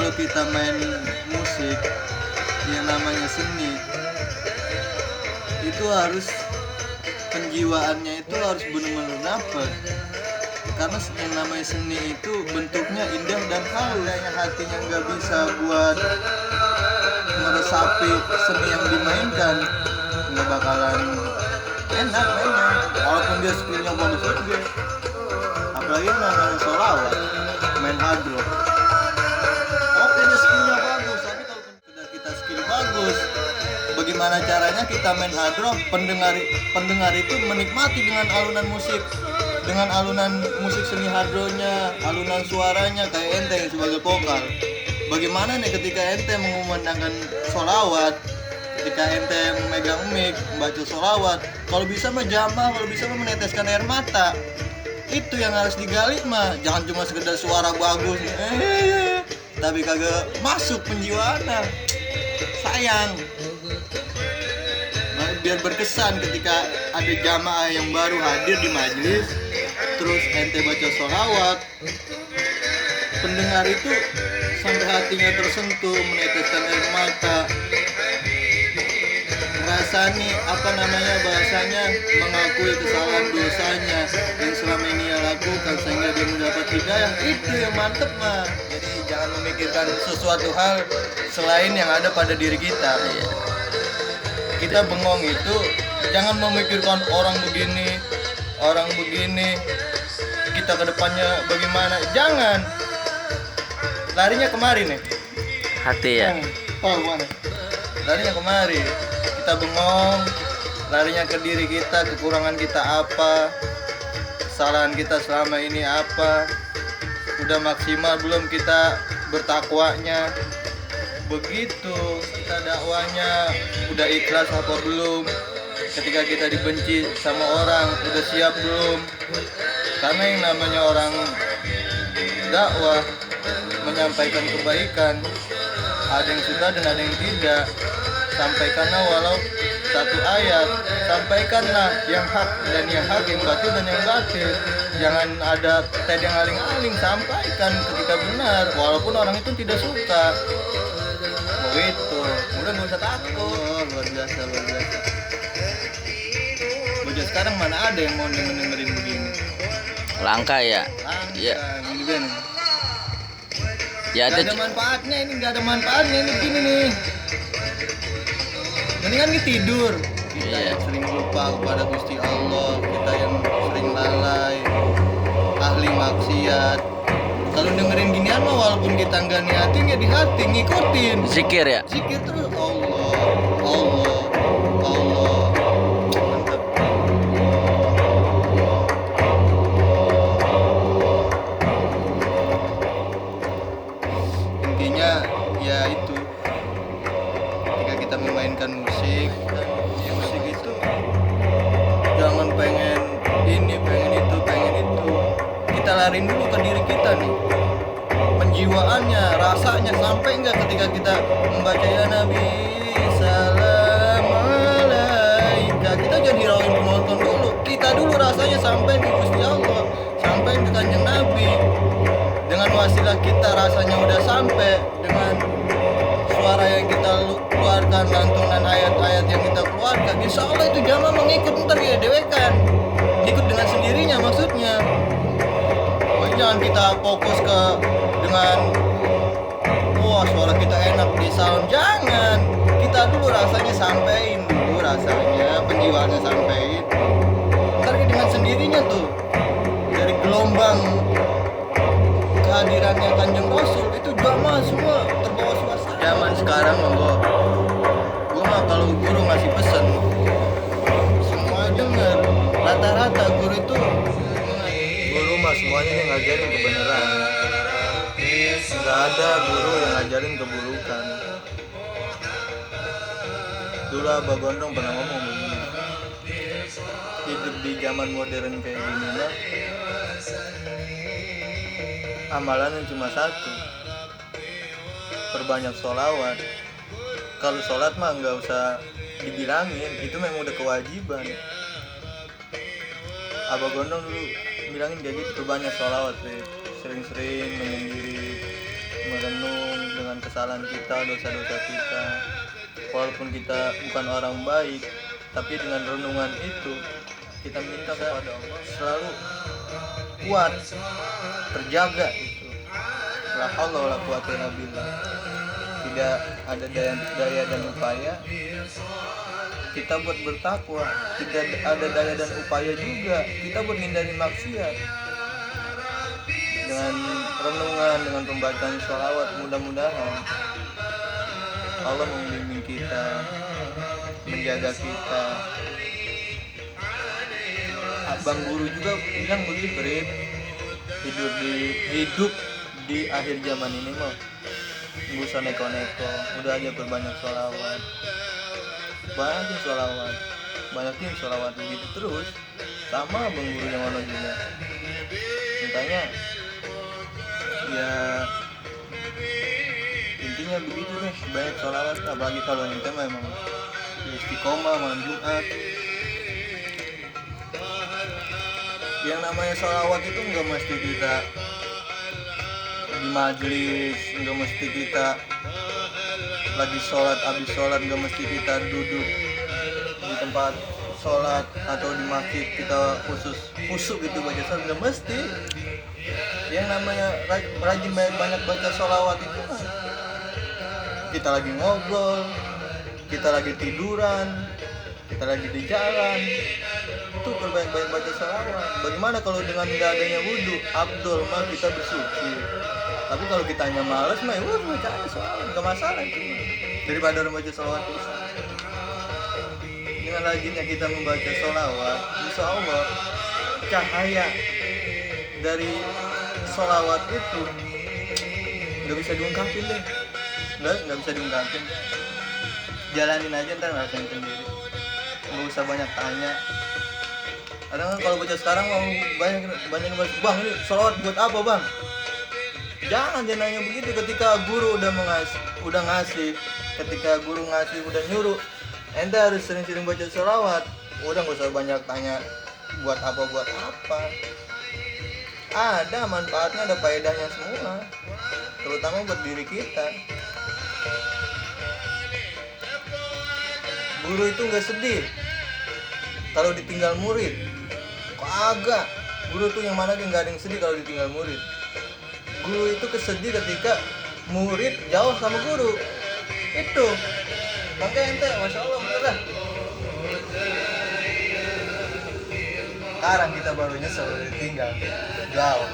kalau kita main musik yang namanya seni itu harus penjiwaannya itu harus benar-benar dapat, karena yang namanya seni itu bentuknya indah dan halus. Yang hatinya nggak bisa buat meresapi seni yang dimainkan, nggak bakalan enak mainnya walaupun dia skillnya bagus juga. Apalagi namanya sholawat, main hard rock, oke dia skillnya bagus, tapi kalau sudah kita skill bagus, bagaimana caranya kita main hard rock, pendengar itu menikmati dengan alunan musik seni hard rocknya, alunan suaranya kayak ente yang sebagai vokal. Bagaimana nih ketika ente mengumandangkan sholawat, ketika ente memegang mic membaca sholawat, kalau bisa mah jamaah, kalau bisa mah meneteskan air mata. Itu yang harus digali mah, jangan cuma sekedar suara bagus tapi kagak masuk penjiwaannya. Sayang. Nah, biar berkesan ketika ada jamaah yang baru hadir di majelis, terus ente baca sholawat, pendengar itu sampai hatinya tersentuh, meneteskan air mata, merasani bahasanya mengakui kesalahan dosanya yang selama ini ia lakukan sehingga dia mendapat hidayah. Itu yang mantep mah. Jadi jangan memikirkan sesuatu hal selain yang ada pada diri kita. Kita bengong itu jangan memikirkan orang begini, kita ke depannya bagaimana. Jangan. Larinya kemari nih. Hati ya. Mana? Larinya kemari. Kita bengong, larinya ke diri kita, kekurangan kita apa, kesalahan kita selama ini apa, udah maksimal belum kita bertakwanya, begitu kita dakwanya udah ikhlas apa belum, ketika kita dibenci sama orang udah siap belum. Karena yang namanya orang dakwah menyampaikan kebaikan, ada yang suka dan ada yang tidak. Sampaikanlah walau satu ayat, sampaikanlah yang hak dan yang hak, yang batil dan yang batil. Jangan ada yang aling-aling, sampaikan ketika benar walaupun orang itu tidak suka. Begitu, udah gak usah takut. Luar biasa. Bocah sekarang mana ada yang mau dengerin begini? Langka ya. Iya. Gini. Ya Gak ada manfaatnya ini, gini nih. Mendingan kita tidur. Kita yang sering lupa kepada Gusti Allah, kita yang sering lalai, ahli maksiat. Kalau dengerin ginian mah walaupun kita nggak niatin ya di hati, ngikutin. Zikir ya. Zikir terus Allah. Mantap. Intinya ya itu. Ketika kita memainkan musik itu jangan pengen ini, pengen itu. Kita lariin dulu ke diri kita nih, penjiwaannya, rasanya sampai enggak ketika kita membaca ya Nabi salam alaika. Kita jadi rawain penonton dulu, kita dulu rasanya sampai di Gusti Allah, sampai ke Kanjeng Nabi. Dengan wasilah kita rasanya udah sampai, dengan suara yang kita keluarkan, lantunan ayat-ayat yang kita keluarkan, insya Allah itu jamaah mengikut. Ntar ya dewekan ikut dengan sendirinya maksudnya. Jangan kita fokus dengan wah suara kita enak di sound, jangan. Kita dulu rasanya sampein dulu, rasanya penjiwaannya sampein, ntar dengan sendirinya tuh dari gelombang kehadirannya Kanjeng Rasul itu jamaah semua terbawa suasana. Zaman sekarang mah gua mah kalau guru ngasih pesan semua denger. Rata-rata guru itu semuanya yang ngajarin kebenaran, nggak ada guru yang ngajarin keburukan. Dulu Abah Gondong pernah ngomong begini, hidup di zaman modern kayak gini mah amalannya cuma satu, perbanyak sholawat. Kalau sholat mah nggak usah dibilangin, itu memang udah kewajiban. Abah Gondong dulu bilangin kayak gitu, perbanyak sholawat, sering-sering menyendiri, merenung, kesalahan kita, dosa-dosa kita. Walaupun kita bukan orang baik, tapi dengan renungan itu kita minta kepada Allah selalu kuat, terjaga itu. La haula wala quwata illa billah. Tidak ada daya dan upaya kita buat bertakwa, tidak ada daya dan upaya juga kita buat hindari maksiat. Dengan renungan, dengan pembacaan sholawat, mudah-mudahan Allah membimbing kita, menjaga kita. Abang guru juga bilang begitu, Rip. Hidup di akhir zaman ini mah nggak usah neko-neko, udah aja berbanyak sholawat, banyakin sholawat begitu terus. Sama abang guru yang mana juga mintanya ya, intinya begitu deh, banyak sholawat. Apalagi kalau ente memang istiqomah malam Jumat. Yang namanya sholawat itu nggak mesti kita di majelis, nggak mesti kita lagi sholat, habis sholat nggak mesti kita duduk di tempat sholat atau di masjid kita khusus gitu baca sholat, nggak mesti. Yang namanya rajin banyak baca sholawat itu kan kita lagi ngobrol, kita lagi tiduran, kita lagi di jalan, itu berbanyak baca sholawat. Bagaimana kalau dengan nggak adanya wudhu? Abdul mah kita bersuci. Tapi kalau kita hanya malas mah ya baca aja sholawat, nggak masalah itu. Daripada membaca sholawat bisa. Dengan rajinnya kita membaca sholawat, insya Allah cahaya dari sholawat itu nggak bisa diungkapin deh, nggak bisa diungkapin. Jalanin aja, ntar ngerasain sendiri, nggak usah banyak tanya. Kadang kan kalau baca sekarang mau banyak bang ini sholawat buat apa bang? Jangan nanya begitu. Ketika guru udah ngasih, ketika guru ngasih udah nyuruh, ente harus sering-sering baca sholawat. Udah nggak usah banyak tanya buat apa. Ada manfaatnya, ada faedahnya semua, terutama buat diri kita. Guru itu nggak sedih kalau ditinggal murid. Kok agak? Guru tuh yang mana nggak ada yang sedih kalau ditinggal murid. Guru itu kesedih ketika murid jauh sama guru. Itu makanya ente, masya Allah bener dah. Sekarang kita baru nyesel ditinggal jauh.